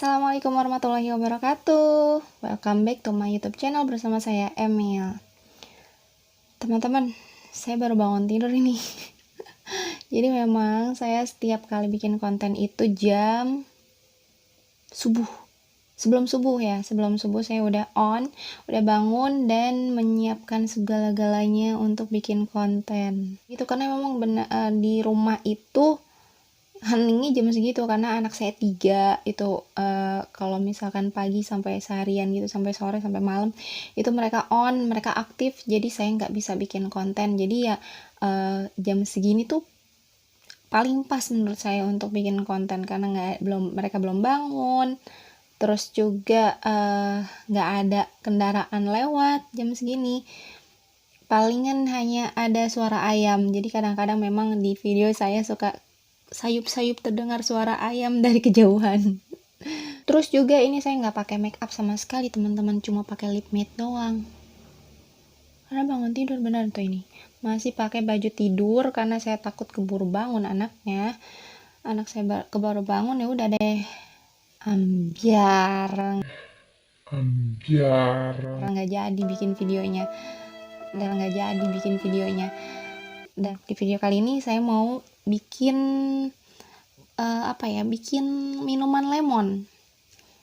Assalamualaikum warahmatullahi wabarakatuh. Welcome back to my YouTube channel bersama saya Emil. Teman-teman, saya baru bangun tidur ini. Jadi memang saya setiap kali bikin konten itu jam subuh. Sebelum subuh saya udah udah bangun dan menyiapkan segala-galanya untuk bikin konten. Itu karena memang di rumah itu heningnya jam segitu karena anak saya 3 itu kalau misalkan pagi sampai seharian gitu, sampai sore sampai malam itu mereka aktif, jadi saya nggak bisa bikin konten. Jadi ya jam segini tuh paling pas menurut saya untuk bikin konten karena mereka belum bangun, terus juga nggak ada kendaraan lewat jam segini. Palingan hanya ada suara ayam, jadi kadang-kadang memang di video saya suka sayup-sayup terdengar suara ayam dari kejauhan. Terus juga ini saya nggak pakai make up sama sekali teman-teman, cuma pakai lip matte doang. Karena bangun tidur benar tuh ini. Masih pakai baju tidur karena saya takut keburu bangun anaknya. Anak saya keburu bangun ya udah deh. Ambiar. Nggak jadi bikin videonya. Dan di video kali ini saya mau bikin bikin minuman lemon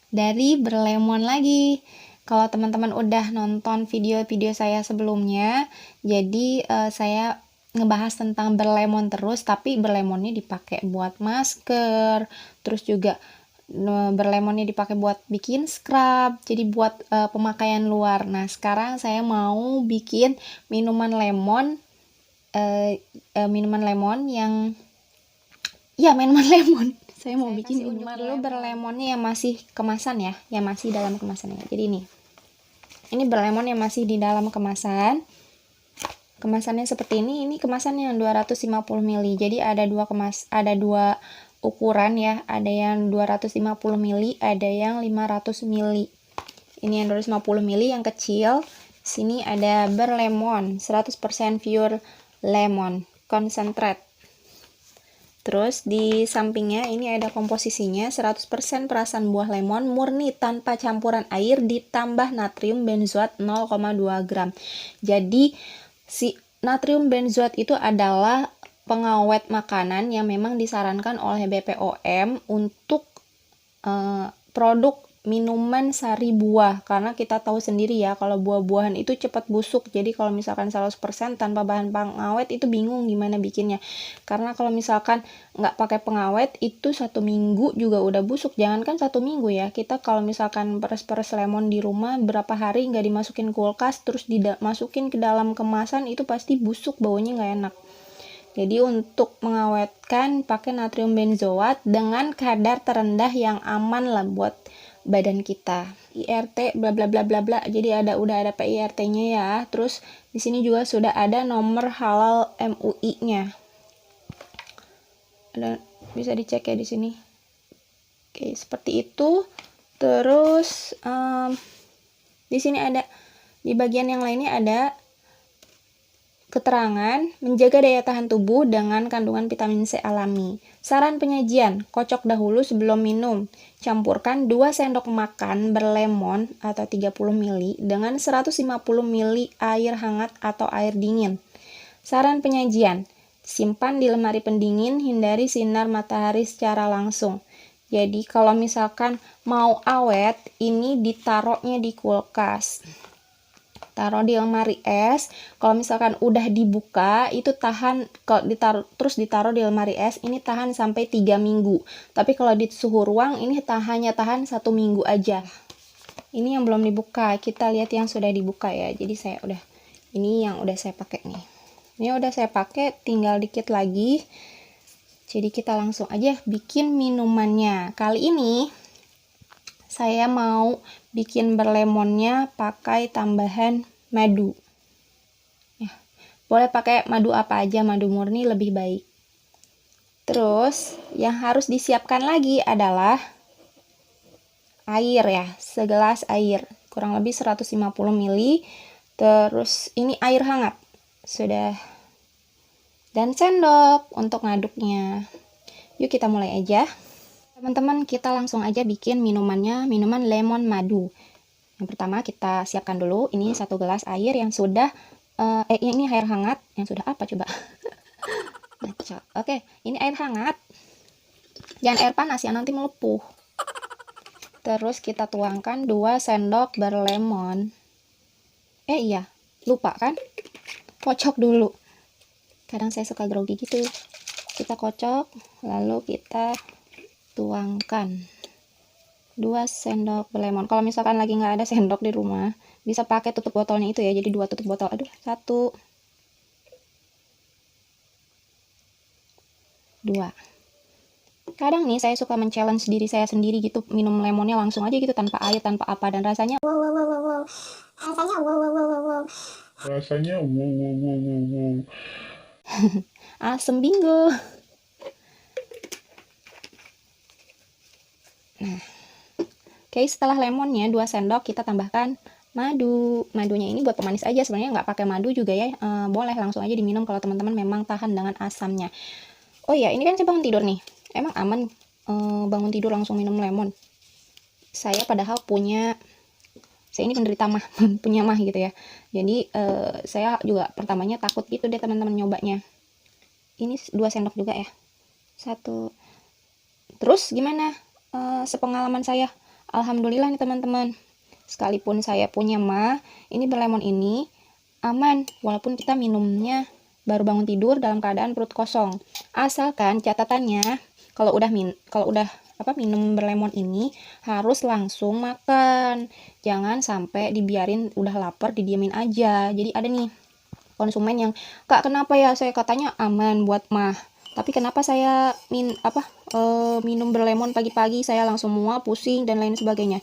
dari berlemon lagi. Kalau teman-teman udah nonton video-video saya sebelumnya, jadi saya ngebahas tentang berlemon terus, tapi berlemonnya dipakai buat masker, terus juga berlemonnya dipakai buat bikin scrub, jadi buat pemakaian luar. Nah, sekarang saya mau bikin minuman lemon saya mau bikin minuman dulu berlemonnya yang masih kemasan ya, yang masih dalam kemasan ya. Jadi ini berlemon yang masih di dalam kemasan. Kemasannya seperti ini kemasan yang 250 ml. Jadi ada dua ukuran ya, ada yang 250 ml, ada yang 500 ml. Ini yang 250 ml yang kecil. Sini ada berlemon 100% pure lemon concentrate. Terus di sampingnya ini ada komposisinya 100% perasan buah lemon murni tanpa campuran air ditambah natrium benzoat 0,2 gram. Jadi si natrium benzoat itu adalah pengawet makanan yang memang disarankan oleh BPOM untuk produk minuman sari buah, karena kita tahu sendiri ya kalau buah-buahan itu cepat busuk. Jadi kalau misalkan 100% tanpa bahan pengawet itu bingung gimana bikinnya, karena kalau misalkan nggak pakai pengawet itu 1 minggu juga udah busuk. Jangankan 1 minggu ya, kita kalau misalkan peres lemon di rumah berapa hari nggak dimasukin kulkas terus dimasukin ke dalam kemasan itu pasti busuk, baunya nggak enak. Jadi untuk mengawetkan pakai natrium benzoat dengan kadar terendah yang aman lah buat badan kita. IRT bla bla bla bla bla. Jadi udah ada PIRT-nya ya. Terus di sini juga sudah ada nomor halal MUI-nya. Bisa dicek ya di sini. Oke, seperti itu. Terus di sini ada, di bagian yang lainnya ada keterangan menjaga daya tahan tubuh dengan kandungan vitamin C alami. Saran penyajian, kocok dahulu sebelum minum. Campurkan 2 sendok makan berlemon atau 30 ml dengan 150 ml air hangat atau air dingin. Saran penyajian, simpan di lemari pendingin, hindari sinar matahari secara langsung. Jadi kalau misalkan mau awet, ini ditaruhnya di kulkas. Taruh di lemari es. Kalau misalkan udah dibuka itu tahan, kalau ditaruh di lemari es ini tahan sampai 3 minggu. Tapi kalau di suhu ruang ini hanya tahan 1 minggu aja. Ini yang belum dibuka, kita lihat yang sudah dibuka ya. Jadi ini yang udah saya pakai nih. Ini udah saya pakai, tinggal dikit lagi. Jadi kita langsung aja bikin minumannya. Kali ini saya mau bikin berlemonnya pakai tambahan madu. Ya, boleh pakai madu apa aja, madu murni lebih baik. Terus yang harus disiapkan lagi adalah air ya, segelas air, kurang lebih 150 ml. Terus ini air hangat. Sudah. Dan sendok untuk ngaduknya. Yuk kita mulai aja. Teman-teman, kita langsung aja bikin minumannya, minuman lemon madu. Yang pertama kita siapkan dulu, ini 1 gelas air yang sudah, ini air hangat, yang sudah apa coba? Oke, ini air hangat. Jangan air panas ya, nanti melepuh. Terus kita tuangkan 2 sendok berlemon. Iya, lupa kan? Kocok dulu. Kadang saya suka grogi gitu. Kita kocok, lalu kita tuangkan 2 sendok berlemon. Kalau misalkan lagi nggak ada sendok di rumah, bisa pakai tutup botolnya itu ya, jadi 2 tutup botol. Aduh, 1 2. Kadang nih saya suka men-challenge diri saya sendiri gitu, minum lemonnya langsung aja gitu, tanpa air, tanpa apa, dan rasanya wow. Rasanya wow. asem bingo. Nah, oke, setelah lemonnya 2 sendok, kita tambahkan madu. Madunya ini buat pemanis aja, sebenarnya nggak pakai madu juga ya, boleh langsung aja diminum kalau teman-teman memang tahan dengan asamnya. Oh iya, ini kan saya bangun tidur nih, emang aman bangun tidur langsung minum lemon? Saya padahal saya ini penderita mah, punya mah gitu ya, jadi saya juga pertamanya takut gitu deh teman-teman nyobanya. Ini 2 sendok juga ya, 1. Terus gimana sepengalaman saya? Alhamdulillah nih teman-teman, sekalipun saya punya mah, ini berlemon ini aman walaupun kita minumnya baru bangun tidur dalam keadaan perut kosong. Asalkan catatannya, kalau udah minum berlemon ini harus langsung makan. Jangan sampai dibiarin udah lapar didiemin aja. Jadi ada nih konsumen yang, "Kak, kenapa ya saya katanya aman buat mah, tapi kenapa saya minum berlemon pagi-pagi saya langsung mual, pusing dan lain sebagainya."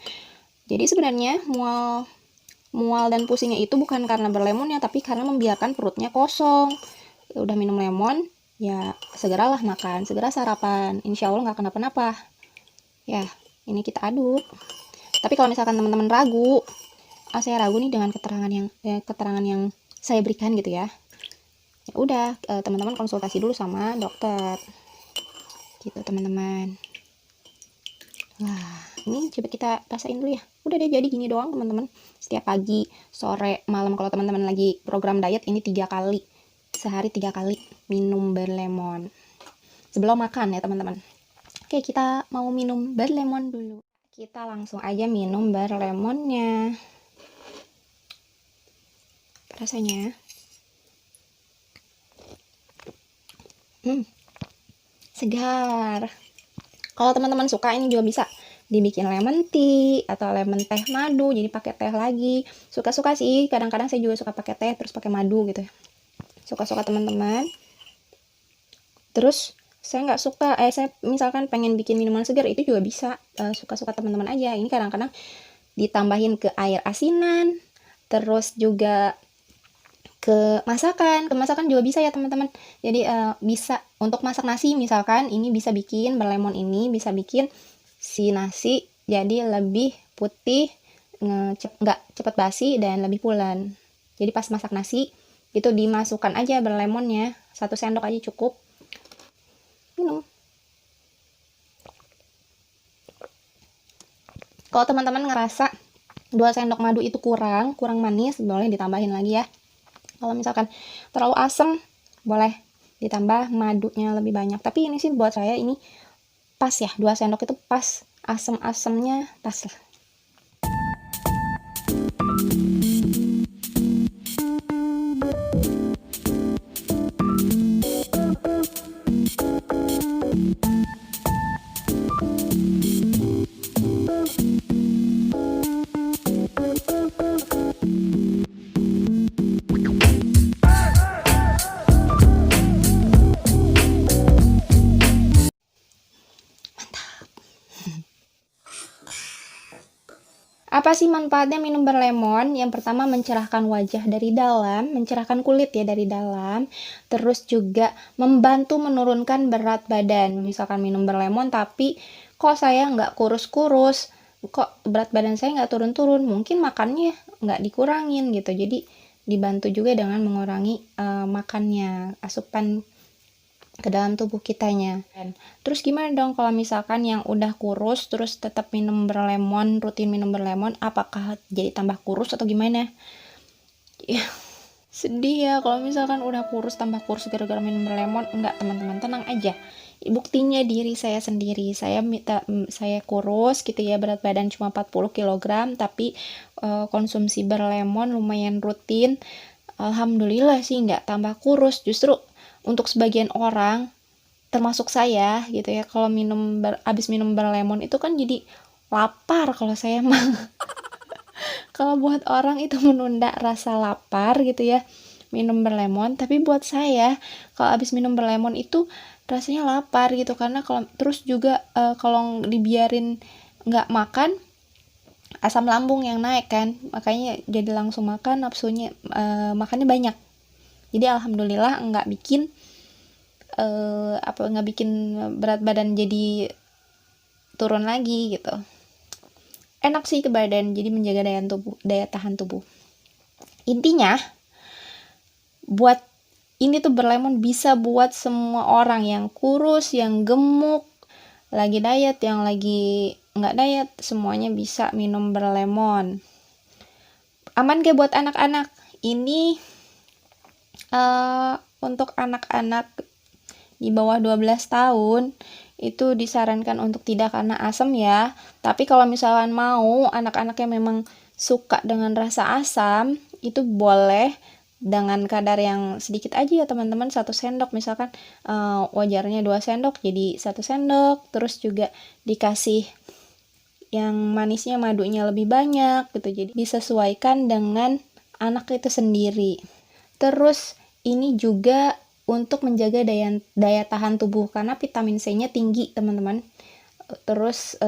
Jadi sebenarnya mual dan pusingnya itu bukan karena berlemonnya, tapi karena membiarkan perutnya kosong. Udah minum lemon, ya segeralah makan, segera sarapan, insya Allah nggak kenapa-napa. Ya, ini kita aduk. Tapi kalau misalkan teman-teman ragu, saya ragu nih dengan keterangan yang saya berikan gitu ya. Ya udah, teman-teman konsultasi dulu sama dokter. Gitu teman-teman. Wah, ini coba kita rasain dulu ya. Udah deh, jadi gini doang teman-teman. Setiap pagi, sore, malam, kalau teman-teman lagi program diet, ini 3 kali. Sehari 3 kali minum berlemon. Sebelum makan ya teman-teman. Oke, kita mau minum berlemon dulu. Kita langsung aja minum berlemonnya. Rasanya. Segar. Kalau teman-teman suka, ini juga bisa dibikin lemon tea atau lemon teh madu, jadi pakai teh lagi. Suka-suka sih, kadang-kadang saya juga suka pakai teh terus pakai madu gitu. Suka-suka teman-teman. Terus saya nggak suka, saya misalkan pengen bikin minuman segar, itu juga bisa. Suka-suka teman-teman aja. Ini kadang-kadang ditambahin ke air asinan, terus juga ke masakan juga bisa ya teman-teman. Jadi bisa untuk masak nasi misalkan, ini bisa bikin berlemon, ini bisa bikin si nasi jadi lebih putih, nggak cepet basi dan lebih pulen. Jadi pas masak nasi itu dimasukkan aja berlemonnya, 1 sendok aja cukup. Minum. Kalau teman-teman ngerasa 2 sendok madu itu kurang manis, boleh ditambahin lagi ya. Kalau misalkan terlalu asam, boleh ditambah madunya lebih banyak. Tapi ini sih buat saya ini pas ya, 2 sendok itu pas, asam-asamnya pas lah. Apa sih manfaatnya minum berlemon? Yang pertama, mencerahkan wajah dari dalam, mencerahkan kulit ya dari dalam. Terus juga membantu menurunkan berat badan. Misalkan minum berlemon tapi kok saya nggak kurus-kurus, kok berat badan saya nggak turun-turun, mungkin makannya nggak dikurangin gitu. Jadi dibantu juga dengan mengurangi makannya, asupan ke dalam tubuh kitanya. Terus gimana dong kalau misalkan yang udah kurus terus tetap minum berlemon, rutin minum berlemon, apakah jadi tambah kurus atau gimana? Ya, sedih ya kalau misalkan udah kurus tambah kurus gara-gara minum berlemon. Enggak, teman-teman, tenang aja. Buktinya diri saya sendiri, saya kurus gitu ya, berat badan cuma 40 kg, tapi konsumsi berlemon lumayan rutin. Alhamdulillah sih nggak tambah kurus, justru untuk sebagian orang termasuk saya gitu ya, kalau abis minum berlemon itu kan jadi lapar kalau saya mah. Kalau buat orang itu menunda rasa lapar gitu ya, minum berlemon, tapi buat saya kalau abis minum berlemon itu rasanya lapar gitu, karena terus juga kalau dibiarin nggak makan, asam lambung yang naik kan, makanya jadi langsung makan, nafsunya makannya banyak. Jadi alhamdulillah nggak bikin berat badan jadi turun lagi gitu. Enak sih ke badan, jadi menjaga daya tahan tubuh. Intinya buat ini tuh berlemon bisa buat semua orang, yang kurus, yang gemuk, lagi diet, yang lagi nggak diet, semuanya bisa minum berlemon. Aman gak buat anak-anak? Ini untuk anak-anak di bawah 12 tahun itu disarankan untuk tidak karena asam ya. Tapi kalau misalkan mau anak-anak yang memang suka dengan rasa asam, itu boleh dengan kadar yang sedikit aja ya teman-teman, 1 sendok misalkan, wajarnya 2 sendok jadi 1 sendok. Terus juga dikasih yang manisnya, madunya lebih banyak gitu, jadi disesuaikan dengan anak itu sendiri. Terus ini juga untuk menjaga daya tahan tubuh, karena vitamin C-nya tinggi teman-teman. Terus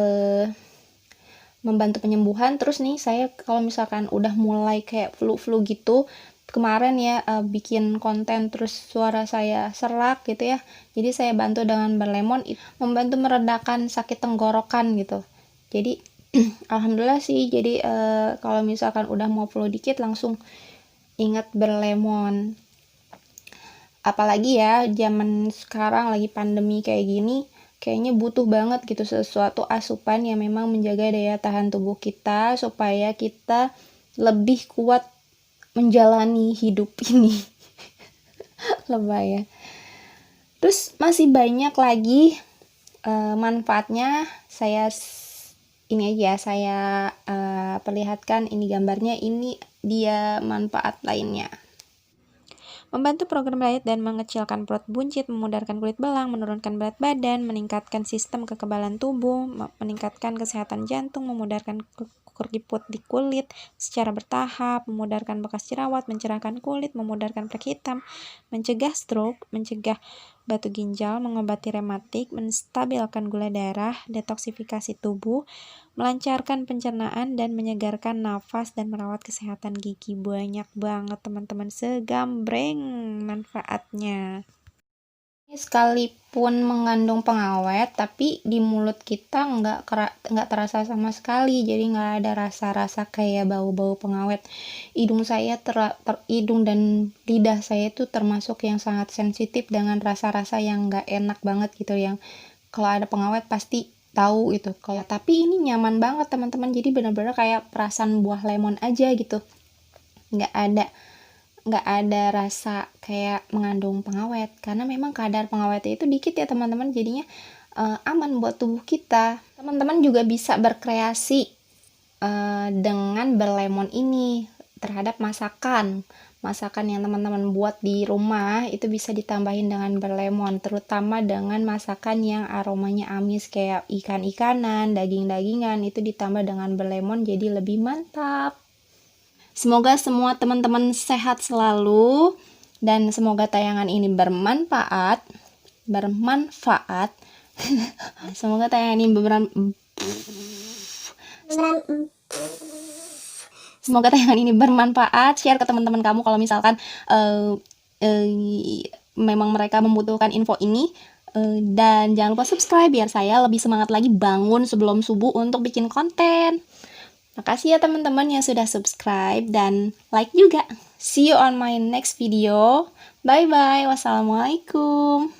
membantu penyembuhan. Terus nih saya kalau misalkan udah mulai kayak flu gitu, kemarin ya bikin konten terus suara saya serak gitu ya, jadi saya bantu dengan berlemon, membantu meredakan sakit tenggorokan gitu. Jadi alhamdulillah sih, jadi kalau misalkan udah mau flu dikit langsung ingat berlemon. Apalagi ya zaman sekarang lagi pandemi kayak gini, kayaknya butuh banget gitu sesuatu asupan yang memang menjaga daya tahan tubuh kita supaya kita lebih kuat menjalani hidup ini. Lebay ya. Terus masih banyak lagi manfaatnya. Ini aja saya perlihatkan, ini gambarnya, ini dia manfaat lainnya. Membantu program diet dan mengecilkan perut buncit, memudarkan kulit belang, menurunkan berat badan, meningkatkan sistem kekebalan tubuh, meningkatkan kesehatan jantung, memudarkan keriput di kulit secara bertahap, memudarkan bekas jerawat, mencerahkan kulit, memudarkan flek hitam, mencegah stroke, mencegah batu ginjal, mengobati rematik, menstabilkan gula darah, detoksifikasi tubuh, melancarkan pencernaan, dan menyegarkan nafas, dan merawat kesehatan gigi. Banyak banget teman-teman, segambreng manfaatnya. Sekalipun mengandung pengawet, tapi di mulut kita nggak terasa sama sekali, jadi nggak ada rasa-rasa kayak bau-bau pengawet. Hidung dan lidah saya itu termasuk yang sangat sensitif dengan rasa-rasa yang nggak enak banget gitu, yang kalau ada pengawet pasti tahu itu. Tapi ini nyaman banget teman-teman, jadi benar-benar kayak perasaan buah lemon aja gitu, nggak ada rasa kayak mengandung pengawet, karena memang kadar pengawetnya itu dikit ya teman-teman, jadinya aman buat tubuh kita. Teman-teman juga bisa berkreasi dengan berlemon ini terhadap masakan yang teman-teman buat di rumah, itu bisa ditambahin dengan berlemon, terutama dengan masakan yang aromanya amis kayak ikan-ikanan, daging-dagingan, itu ditambah dengan berlemon jadi lebih mantap. Semoga semua teman-teman sehat selalu, dan semoga tayangan ini bermanfaat. Semoga tayangan ini bermanfaat. Share ke teman-teman kamu kalau misalkan memang mereka membutuhkan info ini. Dan jangan lupa subscribe biar saya lebih semangat lagi bangun sebelum subuh untuk bikin konten. Makasih ya teman-teman yang sudah subscribe dan like juga. See you on my next video. Bye bye. Wassalamualaikum.